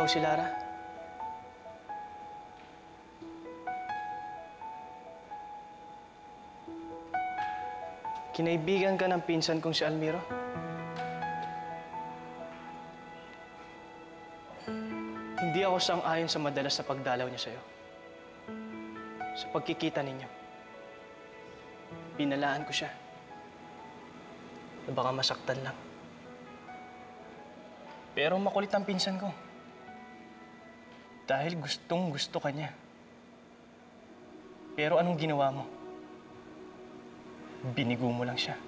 ikaw si Lara. Kinaibigan ka ng pinsan kong si Almiro. Hindi ako sang-ayon sa madalas na pagdalaw niya sa'yo. Sa pagkikita ninyo. Binalaan ko siya. Na baka masaktan lang. Pero makulit ang pinsan ko. Dahil gustong-gusto ka niya. Pero anong ginawa mo? Binigo mo lang siya.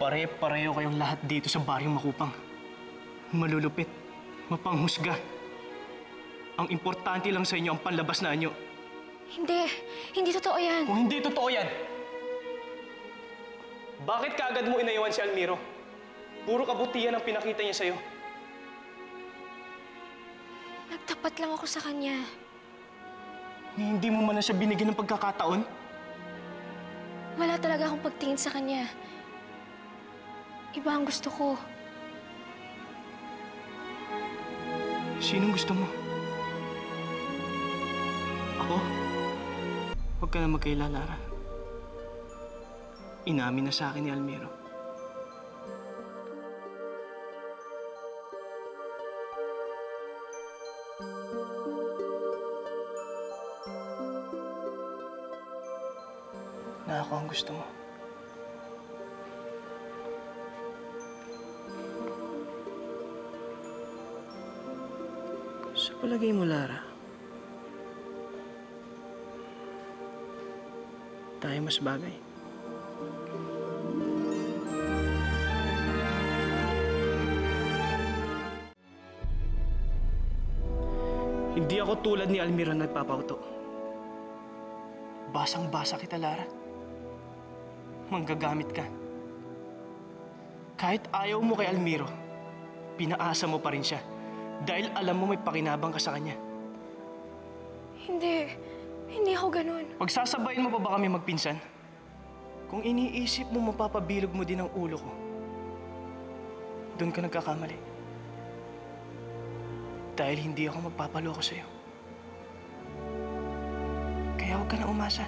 Pare-pareho kayong lahat dito sa baryong Makupang. Malulupit, mapanghusga. Ang importante lang sa inyo ang panlabas na anyo. Hindi totoo yan. Kung hindi totoo yan, bakit kaagad mo inayawan si Almiro? Puro kabutihan ang pinakita niya sa'yo. Nagtapat lang ako sa kanya. Hindi mo man na siya binigyan ng pagkakataon? Wala talaga akong pagtingin sa kanya. Iba ang gusto ko. Sinong gusto mo? Ako? Huwag ka na magkaila, Lara. Inamin na sa akin ni Almiro. Na ako ang gusto mo. Sa palagay mo, Lara, tayo mas bagay. Hindi ako tulad ni Almiro na nagpapauto. Basang-basa kita, Lara. Manggagamit ka. Kahit ayaw mo kay Almiro, pinaasa mo pa rin siya dahil alam mo may pakinabang ka sa kanya. Hindi ako ganun. Pagsasabayin mo pa ba kami magpinsan? Kung iniisip mo mapapabilog mo din ang ulo ko, doon ka nagkakamali. Dahil hindi ako magpapaloko sa'yo. Kaya huwag ka na umasa.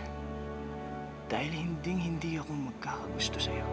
Dahil hindi ako magkakagusto sa'yo.